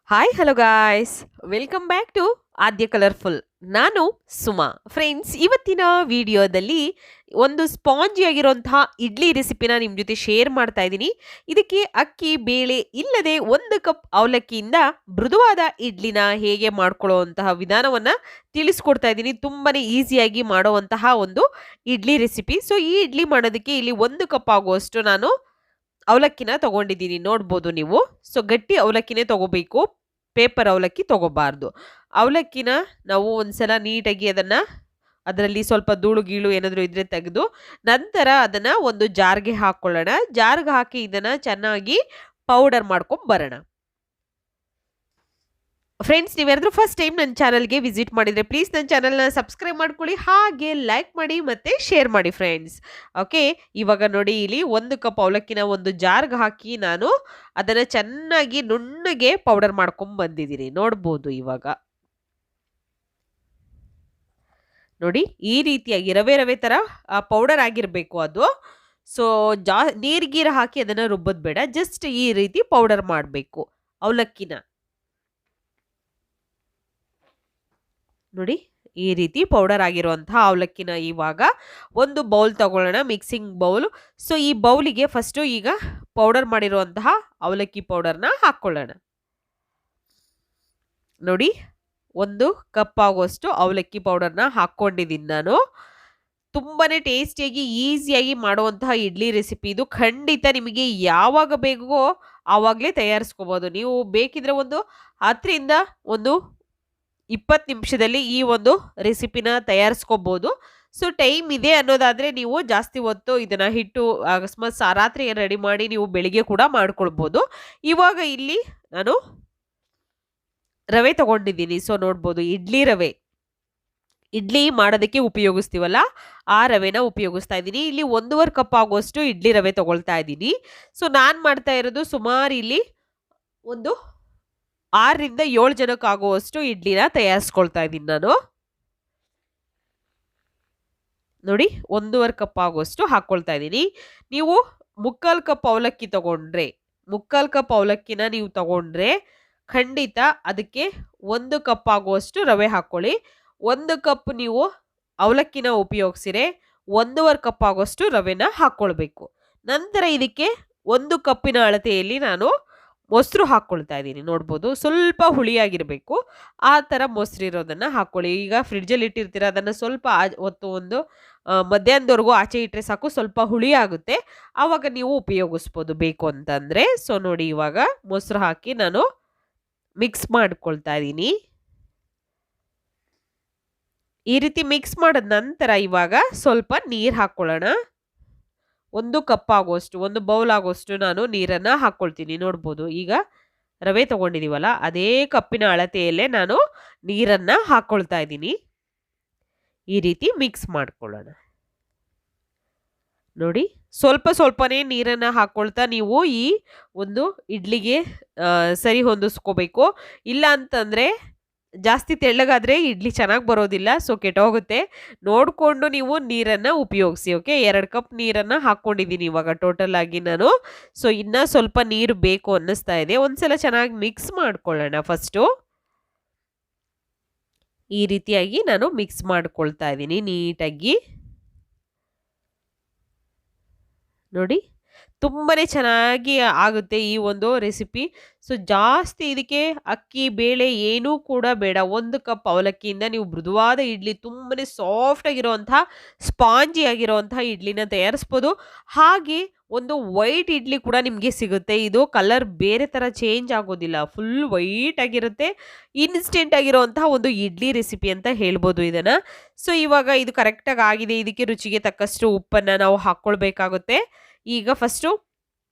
Hi hello guys, welcome back to Aadya colourful. ನಾನು Suma. Friends, ಇವತ್ತಿನ ವಿಡಿಯೋದಲ್ಲಿ ಒಂದು ಸ್ಪಾಂಜಿ ಆಗಿರುವಂತಹ ಇಡ್ಲಿ ರೆಸಿಪಿನ ನಿಮ್ಮ ಜೊತೆ ಶೇರ್ ಮಾಡ್ತಾ ಇದ್ದೀನಿ. ಇದಕ್ಕೆ ಅಕ್ಕಿ ಬೇಳೆ ಇಲ್ಲದೆ 1 ಕಪ್ ಅವಲಕ್ಕಿಯಿಂದ ಮೃದುವಾದ ಇಡ್ಲಿನ ಹೇಗೆ ಮಾಡ್ಕೊಳ್ಳುವಂತಹ ವಿಧಾನವನ್ನು ತಿಳಿಸ್ಕೊಡ್ತಾ ಇದ್ದೀನಿ. ತುಂಬಾನೇ ಈಸಿಯಾಗಿ ಮಾಡುವಂತಹ ಒಂದು ಇಡ್ಲಿ ರೆಸಿಪಿ. ಸೊ ಈ ಇಡ್ಲಿ ಮಾಡೋದಕ್ಕೆ ಇಲ್ಲಿ 1 ಕಪ್ ಆಗುವಷ್ಟು ನಾನು ಅವಲಕ್ಕಿನ ತಗೊಂಡಿದ್ದೀನಿ, ನೋಡ್ಬೋದು ನೀವು. ಸೊ ಗಟ್ಟಿ ಅವಲಕ್ಕಿನೇ ತಗೋಬೇಕು, ಪೇಪರ್ ಅವಲಕ್ಕಿ ತಗೋಬಾರ್ದು. ಅವಲಕ್ಕಿನ ನಾವು ಒಂದ್ಸಲ ನೀಟಾಗಿ ಅದರಲ್ಲಿ ಸ್ವಲ್ಪ ಧೂಳು ಗೀಳು ಏನಾದರೂ ಇದ್ರೆ ತೆಗೆದು ನಂತರ ಅದನ್ನ ಒಂದು ಜಾರ್ಗೆ ಹಾಕೊಳ್ಳೋಣ. ಜಾರ್ಗೆ ಹಾಕಿ ಇದನ್ನ ಚೆನ್ನಾಗಿ ಪೌಡರ್ ಮಾಡ್ಕೊಂಡ್ ಬರೋಣ. ಫ್ರೆಂಡ್ಸ್, ನೀವ್ಯಾರಾದ್ರೂ ಫಸ್ಟ್ ಟೈಮ್ ನನ್ನ ಚಾನಲ್ಗೆ ವಿಸಿಟ್ ಮಾಡಿದರೆ ಪ್ಲೀಸ್ ನನ್ನ ಚಾನಲ್ನ ಸಬ್ಸ್ಕ್ರೈಬ್ ಮಾಡ್ಕೊಳ್ಳಿ, ಹಾಗೆ ಲೈಕ್ ಮಾಡಿ ಮತ್ತು ಶೇರ್ ಮಾಡಿ ಫ್ರೆಂಡ್ಸ್. ಓಕೆ, ಇವಾಗ ನೋಡಿ, ಇಲ್ಲಿ 1 ಕಪ್ ಅವಲಕ್ಕಿನ ಒಂದು ಜಾರ್ಗೆ ಹಾಕಿ ನಾನು ಅದನ್ನು ಚೆನ್ನಾಗಿ ನುಣ್ಣಗೆ ಪೌಡರ್ ಮಾಡ್ಕೊಂಡು ಬಂದಿದ್ದೀನಿ, ನೋಡ್ಬೋದು. ಇವಾಗ ನೋಡಿ, ಈ ರೀತಿಯಾಗಿ ರವೆ ರವೆ ಥರ ಪೌಡರ್ ಆಗಿರಬೇಕು ಅದು. ಸೊ ನೀರು ಹಾಕಿ ಅದನ್ನು ರುಬ್ಬೋದು ಬೇಡ, ಜಸ್ಟ್ ಈ ರೀತಿ ಪೌಡರ್ ಮಾಡಬೇಕು ಅವಲಕ್ಕಿನ. ನೋಡಿ, ಈ ರೀತಿ ಪೌಡರ್ ಆಗಿರುವಂತಹ ಅವಲಕ್ಕಿನ ಇವಾಗ ಒಂದು ಬೌಲ್ ತಗೊಳ್ಳೋಣ, ಮಿಕ್ಸಿಂಗ್ ಬೌಲ್. ಸೊ ಈ ಬೌಲಿಗೆ ಫಸ್ಟು ಈಗ ಪೌಡರ್ ಮಾಡಿರುವಂತಹ ಅವಲಕ್ಕಿ ಪೌಡರ್ನ ಹಾಕ್ಕೊಳ್ಳೋಣ. ನೋಡಿ, 1 ಕಪ್ ಆಗುವಷ್ಟು ಅವಲಕ್ಕಿ ಪೌಡರ್ನ ಹಾಕ್ಕೊಂಡಿದ್ದೀನಿ ನಾನು. ತುಂಬಾನೇ ಟೇಸ್ಟಿಯಾಗಿ ಈಸಿಯಾಗಿ ಮಾಡುವಂತಹ ಇಡ್ಲಿ ರೆಸಿಪಿ ಇದು. ಖಂಡಿತ ನಿಮಗೆ ಯಾವಾಗ ಬೇಕೋ ಆವಾಗಲೇ ತಯಾರಿಸ್ಕೋಬೋದು. ನೀವು ಬೇಕಿದ್ರೆ ಒಂದು 10ರಿಂದ 20 ನಿಮಿಷದಲ್ಲಿ ಈ ಒಂದು ರೆಸಿಪಿನ ತಯಾರಿಸ್ಕೋಬೋದು. ಸೊ ಟೈಮ್ ಇದೆ ಅನ್ನೋದಾದರೆ ನೀವು ಜಾಸ್ತಿ ಹೊತ್ತು ಇದನ್ನು ಹಿಟ್ಟು ಅಕಸ್ಮಾತ್ ರಾತ್ರಿ ರೆಡಿ ಮಾಡಿ ನೀವು ಬೆಳಿಗ್ಗೆ ಕೂಡ ಮಾಡ್ಕೊಳ್ಬೋದು. ಇವಾಗ ಇಲ್ಲಿ ನಾನು ರವೆ ತಗೊಂಡಿದ್ದೀನಿ. ಸೊ ನೋಡ್ಬೋದು, ಇಡ್ಲಿ ರವೆ, ಇಡ್ಲಿ ಮಾಡೋದಕ್ಕೆ ಉಪಯೋಗಿಸ್ತೀವಲ್ಲ ಆ ರವೆನ ಉಪಯೋಗಿಸ್ತಾ ಇದ್ದೀನಿ. ಇಲ್ಲಿ 1.5 ಕಪ್ ಆಗುವಷ್ಟು ಇಡ್ಲಿ ರವೆ ತಗೊಳ್ತಾ ಇದ್ದೀನಿ. ಸೊ ನಾನು ಮಾಡ್ತಾ ಇರೋದು ಸುಮಾರು ಇಲ್ಲಿ ಒಂದು 6ರಿಂದ 7 ಜನಕ್ಕಾಗುವಷ್ಟು ಇಡ್ಲಿನ ತಯಾರಿಸ್ಕೊಳ್ತಾ ಇದ್ದೀನಿ ನಾನು. ನೋಡಿ, 1.5 ಕಪ್ ಆಗುವಷ್ಟು ಹಾಕ್ಕೊಳ್ತಾ ಇದ್ದೀನಿ. ನೀವು 3/4 ಕಪ್ ಅವಲಕ್ಕಿ ತಗೊಂಡ್ರೆ, 3/4 ಕಪ್ ಅವಲಕ್ಕಿನ ನೀವು ತಗೊಂಡ್ರೆ ಖಂಡಿತ ಅದಕ್ಕೆ 1 ಕಪ್ ಆಗುವಷ್ಟು ರವೆ ಹಾಕ್ಕೊಳ್ಳಿ. 1 ಕಪ್ ನೀವು ಅವಲಕ್ಕಿನ ಉಪಯೋಗಿಸಿರೆ 1.5 ಕಪ್ ಆಗುವಷ್ಟು ರವೆನ ಹಾಕ್ಕೊಳ್ಬೇಕು. ನಂತರ ಇದಕ್ಕೆ 1 ಕಪ್ಪಿನ ಅಳತೆಯಲ್ಲಿ ನಾನು ಮೊಸರು ಹಾಕ್ಕೊಳ್ತಾ ಇದ್ದೀನಿ, ನೋಡ್ಬೋದು. ಸ್ವಲ್ಪ ಹುಳಿಯಾಗಿರಬೇಕು, ಆ ಥರ ಮೊಸರು ಇರೋದನ್ನು ಹಾಕ್ಕೊಳ್ಳಿ. ಈಗ ಫ್ರಿಡ್ಜಲ್ಲಿ ಇಟ್ಟಿರ್ತೀರ, ಅದನ್ನು ಸ್ವಲ್ಪ ಹೊತ್ತು ಒಂದು ಮಧ್ಯಾಹ್ನದವರೆಗೂ ಆಚೆ ಇಟ್ಟರೆ ಸಾಕು, ಸ್ವಲ್ಪ ಹುಳಿ ಆಗುತ್ತೆ, ಆವಾಗ ನೀವು ಉಪಯೋಗಿಸ್ಬೋದು ಬೇಕು ಅಂತಂದರೆ. ಸೊ ನೋಡಿ, ಇವಾಗ ಮೊಸರು ಹಾಕಿ ನಾನು ಮಿಕ್ಸ್ ಮಾಡ್ಕೊಳ್ತಾ ಇದ್ದೀನಿ. ಈ ರೀತಿ ಮಿಕ್ಸ್ ಮಾಡಿದ ನಂತರ ಇವಾಗ ಸ್ವಲ್ಪ ನೀರು ಹಾಕ್ಕೊಳ್ಳೋಣ. 1 ಕಪ್ ಆಗುವಷ್ಟು, 1 ಬೌಲ್ ಆಗುವಷ್ಟು ನಾನು ನೀರನ್ನು ಹಾಕ್ಕೊಳ್ತೀನಿ, ನೋಡ್ಬೋದು. ಈಗ ರವೆ ತಗೊಂಡಿದ್ದೀವಲ್ಲ, ಅದೇ ಕಪ್ಪಿನ ಅಳತೆಯಲ್ಲೇ ನಾನು ನೀರನ್ನು ಹಾಕ್ಕೊಳ್ತಾ ಇದ್ದೀನಿ. ಈ ರೀತಿ ಮಿಕ್ಸ್ ಮಾಡ್ಕೊಳ್ಳೋಣ. ನೋಡಿ, ಸ್ವಲ್ಪ ಸ್ವಲ್ಪನೇ ನೀರನ್ನು ಹಾಕ್ಕೊಳ್ತಾ ನೀವು ಈ ಒಂದು ಇಡ್ಲಿಗೆ ಸರಿ ಹೊಂದಿಸ್ಕೋಬೇಕು. ಇಲ್ಲ ಅಂತಂದರೆ ಜಾಸ್ತಿ ತೆಳ್ಳಗಾದರೆ ಇಡ್ಲಿ ಚೆನ್ನಾಗಿ ಬರೋದಿಲ್ಲ, ಸೊ ಕೆಟ್ಟೋಗುತ್ತೆ. ನೋಡಿಕೊಂಡು ನೀವು ನೀರನ್ನು ಉಪಯೋಗಿಸಿ. ಓಕೆ, 2 ಕಪ್ ನೀರನ್ನು ಹಾಕ್ಕೊಂಡಿದ್ದೀನಿ ಇವಾಗ ಟೋಟಲ್ ಆಗಿ ನಾನು. ಸೊ ಇನ್ನೂ ಸ್ವಲ್ಪ ನೀರು ಬೇಕು ಅನ್ನಿಸ್ತಾ ಇದೆ. ಒಂದ್ಸಲ ಚೆನ್ನಾಗಿ ಮಿಕ್ಸ್ ಮಾಡ್ಕೊಳ್ಳೋಣ ಫಸ್ಟು. ಈ ರೀತಿಯಾಗಿ ನಾನು ಮಿಕ್ಸ್ ಮಾಡ್ಕೊಳ್ತಾ ಇದ್ದೀನಿ ನೀಟಾಗಿ. ನೋಡಿ, ತುಂಬಾ ಚೆನ್ನಾಗಿ ಆಗುತ್ತೆ ಈ ಒಂದು ರೆಸಿಪಿ. ಸೊ ಜಾಸ್ತಿ ಇದಕ್ಕೆ ಅಕ್ಕಿ ಬೇಳೆ ಏನೂ ಕೂಡ ಬೇಡ. 1 ಕಪ್ ಅವಲಕ್ಕಿಯಿಂದ ನೀವು ಮೃದುವಾದ ಇಡ್ಲಿ, ತುಂಬಾ ಸಾಫ್ಟ್ ಆಗಿರುವಂತಹ ಸ್ಪಾಂಜಿ ಆಗಿರುವಂತಹ ಇಡ್ಲಿನ ತಯಾರಿಸ್ಬೋದು. ಹಾಗೆ ಒಂದು ವೈಟ್ ಇಡ್ಲಿ ಕೂಡ ನಿಮಗೆ ಸಿಗುತ್ತೆ. ಇದು ಕಲರ್ ಬೇರೆ ಥರ ಚೇಂಜ್ ಆಗೋದಿಲ್ಲ, ಫುಲ್ ವೈಟ್ ಆಗಿರುತ್ತೆ. ಇನ್ಸ್ಟೆಂಟ್ ಆಗಿರುವಂತಹ ಒಂದು ಇಡ್ಲಿ ರೆಸಿಪಿ ಅಂತ ಹೇಳ್ಬೋದು ಇದನ್ನು. ಸೊ ಇವಾಗ ಇದು ಕರೆಕ್ಟಾಗಿ ಆಗಿದೆ. ಇದಕ್ಕೆ ರುಚಿಗೆ ತಕ್ಕಷ್ಟು ಉಪ್ಪನ್ನು ನಾವು ಹಾಕ್ಕೊಳ್ಬೇಕಾಗುತ್ತೆ. ಈಗ ಫಸ್ಟು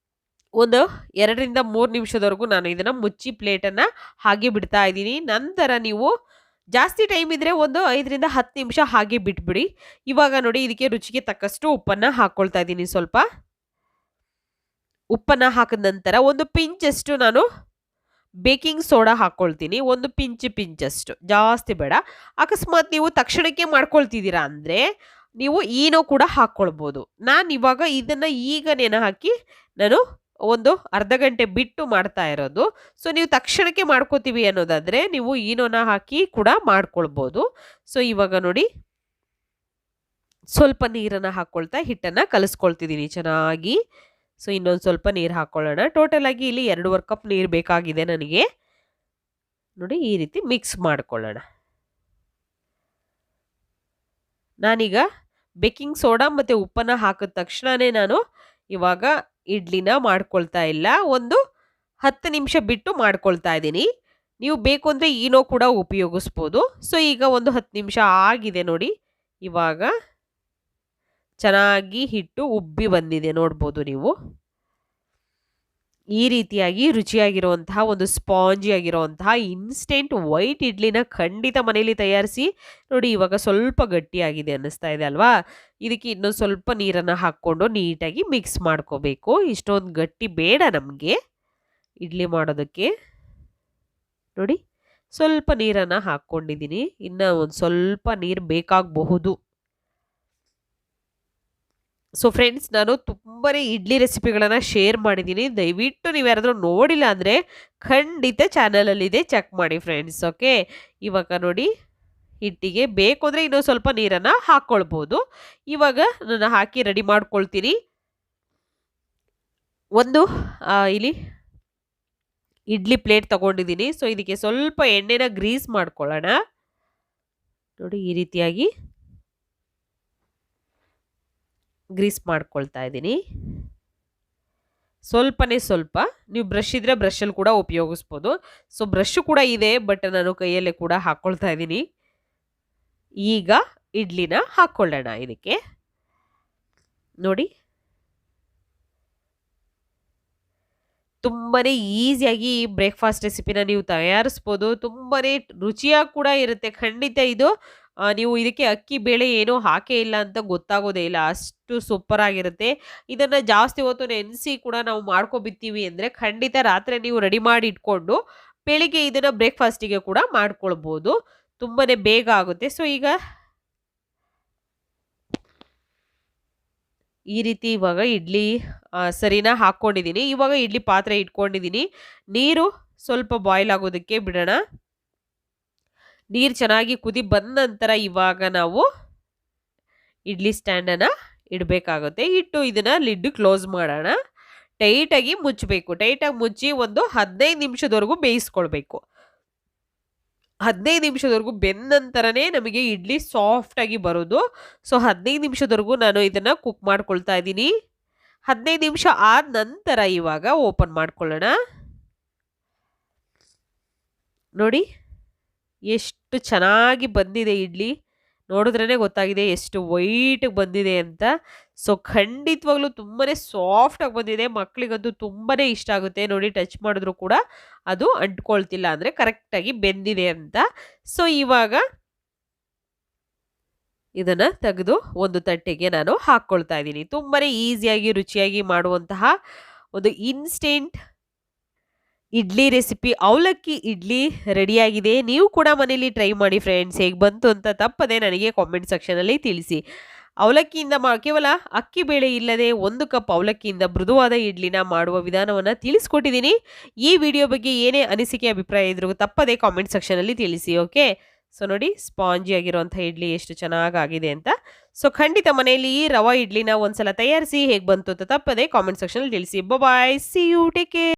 ಒಂದು 2ರಿಂದ 3 ನಿಮಿಷದವರೆಗೂ ನಾನು ಇದನ್ನು ಮುಚ್ಚಿ ಪ್ಲೇಟನ್ನು ಹಾಗೆ ಬಿಡ್ತಾ ಇದ್ದೀನಿ. ನಂತರ ನೀವು ಜಾಸ್ತಿ ಟೈಮ್ ಇದ್ದರೆ ಒಂದು 5ರಿಂದ 10 ನಿಮಿಷ ಹಾಗೆ ಬಿಟ್ಬಿಡಿ. ಇವಾಗ ನೋಡಿ, ಇದಕ್ಕೆ ರುಚಿಗೆ ತಕ್ಕಷ್ಟು ಉಪ್ಪನ್ನು ಹಾಕ್ಕೊಳ್ತಾ ಇದ್ದೀನಿ. ಸ್ವಲ್ಪ ಉಪ್ಪನ್ನು ಹಾಕಿದ ನಂತರ ಒಂದು ಪಿಂಚಷ್ಟು ನಾನು ಬೇಕಿಂಗ್ ಸೋಡಾ ಹಾಕ್ಕೊಳ್ತೀನಿ. ಒಂದು ಪಿಂಚಷ್ಟು, ಜಾಸ್ತಿ ಬೇಡ. ಅಕಸ್ಮಾತ್ ನೀವು ತಕ್ಷಣಕ್ಕೆ ಮಾಡ್ಕೊಳ್ತಿದ್ದೀರಾ ಅಂದರೆ ನೀವು ಈನೋ ಕೂಡ ಹಾಕ್ಕೊಳ್ಬೋದು. ನಾನು ಇವಾಗ ಇದನ್ನು ಈಗ ನೆನೆ ಹಾಕಿ ನಾನು ಒಂದು ಅರ್ಧ ಗಂಟೆ ಬಿಟ್ಟು ಮಾಡ್ತಾ ಇರೋದು. ಸೊ ನೀವು ತಕ್ಷಣಕ್ಕೆ ಮಾಡ್ಕೋತೀವಿ ಅನ್ನೋದಾದ್ರೆ ನೀವು ಈನೋನ ಹಾಕಿ ಕೂಡ ಮಾಡ್ಕೊಳ್ಬೋದು. ಸೊ ಇವಾಗ ನೋಡಿ ಸ್ವಲ್ಪ ನೀರನ್ನು ಹಾಕ್ಕೊಳ್ತಾ ಹಿಟ್ಟನ್ನು ಕಲಿಸ್ಕೊಳ್ತಿದ್ದೀನಿ ಚೆನ್ನಾಗಿ. ಸೊ ಇನ್ನೊಂದು ಸ್ವಲ್ಪ ನೀರು ಹಾಕ್ಕೊಳ್ಳೋಣ. ಟೋಟಲ್ ಆಗಿ ಇಲ್ಲಿ 2.5 ಕಪ್ ನೀರು ಬೇಕಾಗಿದೆ ನನಗೆ. ನೋಡಿ ಈ ರೀತಿ ಮಿಕ್ಸ್ ಮಾಡ್ಕೊಳ್ಳೋಣ. ನಾನೀಗ ಬೇಕಿಂಗ್ ಸೋಡಾ ಮತ್ತು ಉಪ್ಪನ್ನು ಹಾಕಿದ ತಕ್ಷಣವೇ ನಾನು ಇವಾಗ ಇಡ್ಲಿನ ಮಾಡ್ಕೊಳ್ತಾ ಇಲ್ಲ. ಒಂದು 10 ನಿಮಿಷ ಬಿಟ್ಟು ಮಾಡ್ಕೊಳ್ತಾ ಇದ್ದೀನಿ. ನೀವು ಬೇಕು ಅಂದರೆ ಈನೋ ಕೂಡ ಉಪಯೋಗಿಸ್ಬೋದು. ಸೊ ಈಗ ಒಂದು 10 ನಿಮಿಷ ಆಗಿದೆ ನೋಡಿ. ಇವಾಗ ಚೆನ್ನಾಗಿ ಹಿಟ್ಟು ಉಬ್ಬಿ ಬಂದಿದೆ ನೋಡ್ಬೋದು ನೀವು. ಈ ರೀತಿಯಾಗಿ ರುಚಿಯಾಗಿರುವಂತಹ ಒಂದು ಸ್ಪಾಂಜಿ ಆಗಿರುವಂತಹ ಇನ್ಸ್ಟೆಂಟ್ ವೈಟ್ ಇಡ್ಲಿನ ಖಂಡಿತ ಮನೇಲಿ ತಯಾರಿಸಿ ನೋಡಿ. ಇವಾಗ ಸ್ವಲ್ಪ ಗಟ್ಟಿಯಾಗಿದೆ ಅನ್ನಿಸ್ತಾ ಇದೆ ಅಲ್ವಾ? ಇದಕ್ಕೆ ಇನ್ನೊಂದು ಸ್ವಲ್ಪ ನೀರನ್ನು ಹಾಕ್ಕೊಂಡು ನೀಟಾಗಿ ಮಿಕ್ಸ್ ಮಾಡ್ಕೋಬೇಕು. ಇಷ್ಟೊಂದು ಗಟ್ಟಿ ಬೇಡ ನಮಗೆ ಇಡ್ಲಿ ಮಾಡೋದಕ್ಕೆ. ನೋಡಿ ಸ್ವಲ್ಪ ನೀರನ್ನು ಹಾಕ್ಕೊಂಡಿದ್ದೀನಿ. ಇನ್ನು ಒಂದು ಸ್ವಲ್ಪ ನೀರು ಬೇಕಾಗಬಹುದು. ಸೊ ಫ್ರೆಂಡ್ಸ್, ನಾನು ತುಂಬಾ ಇಡ್ಲಿ ರೆಸಿಪಿಗಳನ್ನು ಶೇರ್ ಮಾಡಿದ್ದೀನಿ. ದಯವಿಟ್ಟು ನೀವು ಯಾರಾದರೂ ನೋಡಿಲ್ಲ ಅಂದರೆ ಖಂಡಿತ ಚಾನಲಲ್ಲಿದೆ, ಚೆಕ್ ಮಾಡಿ ಫ್ರೆಂಡ್ಸ್. ಓಕೆ, ಇವಾಗ ನೋಡಿ ಹಿಟ್ಟಿಗೆ ಬೇಕು ಅಂದರೆ ಇನ್ನೊಂದು ಸ್ವಲ್ಪ ನೀರನ್ನು ಹಾಕ್ಕೊಳ್ಬೋದು. ಇವಾಗ ನಾನು ಹಾಕಿ ರೆಡಿ ಮಾಡ್ಕೊಳ್ತೀನಿ. ಒಂದು ಇಲ್ಲಿ ಇಡ್ಲಿ ಪ್ಲೇಟ್ ತಗೊಂಡಿದ್ದೀನಿ. ಸೊ ಇದಕ್ಕೆ ಸ್ವಲ್ಪ ಎಣ್ಣೆನ ಗ್ರೀಸ್ ಮಾಡ್ಕೊಳ್ಳೋಣ. ನೋಡಿ ಈ ರೀತಿಯಾಗಿ ಗ್ರೀಸ್ ಮಾಡ್ಕೊಳ್ತಾ ಇದ್ದೀನಿ. ಸ್ವಲ್ಪನೇ ಸ್ವಲ್ಪ, ನೀವು ಬ್ರಷ್ ಇದ್ದರೆ ಬ್ರಷಲ್ಲಿ ಕೂಡ ಉಪಯೋಗಿಸ್ಬೋದು. ಸೊ ಬ್ರಷ್ ಕೂಡ ಇದೆ, ಬಟ್ ನಾನು ಕೈಯಲ್ಲೇ ಕೂಡ ಹಾಕ್ಕೊಳ್ತಾ ಇದ್ದೀನಿ. ಈಗ ಇಡ್ಲಿನ ಹಾಕ್ಕೊಳ್ಳೋಣ ಇದಕ್ಕೆ. ನೋಡಿ ತುಂಬಾ ಈಸಿಯಾಗಿ ಬ್ರೇಕ್ಫಾಸ್ಟ್ ರೆಸಿಪಿನ ನೀವು ತಯಾರಿಸ್ಬೋದು. ತುಂಬಾ ರುಚಿಯಾಗಿ ಕೂಡ ಇರುತ್ತೆ ಖಂಡಿತ ಇದು. ನೀವು ಇದಕ್ಕೆ ಅಕ್ಕಿ ಬೇಳೆ ಏನೂ ಹಾಕೇ ಇಲ್ಲ ಅಂತ ಗೊತ್ತಾಗೋದೇ ಇಲ್ಲ, ಅಷ್ಟು ಸೂಪರ್ ಆಗಿರುತ್ತೆ. ಇದನ್ನು ಜಾಸ್ತಿ ಹೊತ್ತು ನೆನೆಸಿ ಕೂಡ ನಾವು ಮಾಡ್ಕೊಬಿಡ್ತೀವಿ ಅಂದರೆ ಖಂಡಿತ ರಾತ್ರಿ ನೀವು ರೆಡಿ ಮಾಡಿ ಇಟ್ಕೊಂಡು ಬೆಳಿಗ್ಗೆ ಇದನ್ನು ಬ್ರೇಕ್ಫಾಸ್ಟಿಗೆ ಕೂಡ ಮಾಡ್ಕೊಳ್ಬೋದು. ತುಂಬಾ ಬೇಗ ಆಗುತ್ತೆ. ಸೊ ಈಗ ಈ ರೀತಿ ಇವಾಗ ಇಡ್ಲಿ ಸರಿನಾ ಹಾಕ್ಕೊಂಡಿದ್ದೀನಿ. ಇವಾಗ ಇಡ್ಲಿ ಪಾತ್ರೆ ಇಟ್ಕೊಂಡಿದ್ದೀನಿ. ನೀರು ಸ್ವಲ್ಪ ಬಾಯ್ಲ್ ಆಗೋದಕ್ಕೆ ಬಿಡೋಣ. ನೀರು ಚೆನ್ನಾಗಿ ಕುದಿ ಬಂದ ನಂತರ ಇವಾಗ ನಾವು ಇಡ್ಲಿ ಸ್ಟ್ಯಾಂಡನ್ನು ಇಡಬೇಕಾಗುತ್ತೆ. ಇಟ್ಟು ಇದನ್ನು ಲಿಡ್ ಕ್ಲೋಸ್ ಮಾಡೋಣ. ಟೈಟಾಗಿ ಮುಚ್ಚಬೇಕು. ಟೈಟಾಗಿ ಮುಚ್ಚಿ ಒಂದು 15 ನಿಮಿಷದವರೆಗೂ ಬೇಯಿಸ್ಕೊಳ್ಬೇಕು. 15 ನಿಮಿಷದವರೆಗೂ ಬೆಂದ ನಂತರನೇ ನಮಗೆ ಇಡ್ಲಿ ಸಾಫ್ಟಾಗಿ ಬರೋದು. ಸೊ 15 ನಿಮಿಷದವರೆಗೂ ನಾನು ಇದನ್ನು ಕುಕ್ ಮಾಡ್ಕೊಳ್ತಾ ಇದ್ದೀನಿ. 15 ನಿಮಿಷ ಆದ ನಂತರ ಇವಾಗ ಓಪನ್ ಮಾಡ್ಕೊಳ್ಳೋಣ. ನೋಡಿ ಎಷ್ಟು ಚೆನ್ನಾಗಿ ಬಂದಿದೆ ಇಡ್ಲಿ. ನೋಡಿದ್ರೇ ಗೊತ್ತಾಗಿದೆ ಎಷ್ಟು ವೈಟ್ ಬಂದಿದೆ ಅಂತ. ಸೊ ಖಂಡಿತವಾಗ್ಲೂ ತುಂಬಾ ಸಾಫ್ಟಾಗಿ ಬಂದಿದೆ. ಮಕ್ಕಳಿಗಂತೂ ತುಂಬಾ ಇಷ್ಟ ಆಗುತ್ತೆ. ನೋಡಿ ಟಚ್ ಮಾಡಿದ್ರು ಕೂಡ ಅದು ಅಂಟ್ಕೊಳ್ತಿಲ್ಲ, ಅಂದರೆ ಕರೆಕ್ಟಾಗಿ ಬೆಂದಿದೆ ಅಂತ. ಸೊ ಇವಾಗ ಇದನ್ನು ತೆಗೆದು ಒಂದು ತಟ್ಟೆಗೆ ನಾನು ಹಾಕ್ಕೊಳ್ತಾ ಇದ್ದೀನಿ. ತುಂಬಾ ಈಸಿಯಾಗಿ ರುಚಿಯಾಗಿ ಮಾಡುವಂತಹ ಒಂದು ಇನ್ಸ್ಟೆಂಟ್ ಇಡ್ಲಿ ರೆಸಿಪಿ ಅವಲಕ್ಕಿ ಇಡ್ಲಿ ರೆಡಿಯಾಗಿದೆ. ನೀವು ಕೂಡ ಮನೇಲಿ ಟ್ರೈ ಮಾಡಿ ಫ್ರೆಂಡ್ಸ್. ಹೇಗೆ ಬಂತು ಅಂತ ತಪ್ಪದೆ ನನಗೆ ಕಾಮೆಂಟ್ ಸೆಕ್ಷನಲ್ಲಿ ತಿಳಿಸಿ. ಅವಲಕ್ಕಿಯಿಂದ ಕೇವಲ ಅಕ್ಕಿ ಬೇಳೆ ಇಲ್ಲದೆ 1 ಕಪ್ ಅವಲಕ್ಕಿಯಿಂದ ಮೃದುವಾದ ಇಡ್ಲಿನ ಮಾಡುವ ವಿಧಾನವನ್ನು ತಿಳಿಸ್ಕೊಟ್ಟಿದ್ದೀನಿ. ಈ ವಿಡಿಯೋ ಬಗ್ಗೆ ಏನೇ ಅನಿಸಿಕೆ ಅಭಿಪ್ರಾಯ ಇದ್ರೂ ತಪ್ಪದೆ ಕಾಮೆಂಟ್ ಸೆಕ್ಷನಲ್ಲಿ ತಿಳಿಸಿ. ಓಕೆ, ಸೊ ನೋಡಿ ಸ್ಪಾಂಜಿ ಆಗಿರುವಂಥ ಇಡ್ಲಿ ಎಷ್ಟು ಚೆನ್ನಾಗಿದೆ ಅಂತ. ಸೊ ಖಂಡಿತ ಮನೆಯಲ್ಲಿ ಈ ರವಾ ಇಡ್ಲಿನ ಒಂದ್ಸಲ ತಯಾರಿಸಿ ಹೇಗೆ ಬಂತು ಅಂತ ತಪ್ಪದೆ ಕಾಮೆಂಟ್ ಸೆಕ್ಷನಲ್ಲಿ ತಿಳಿಸಿ. ಬಾಯ್, ಸಿ ಯು, ಟೇಕ್ ಕೇರ್.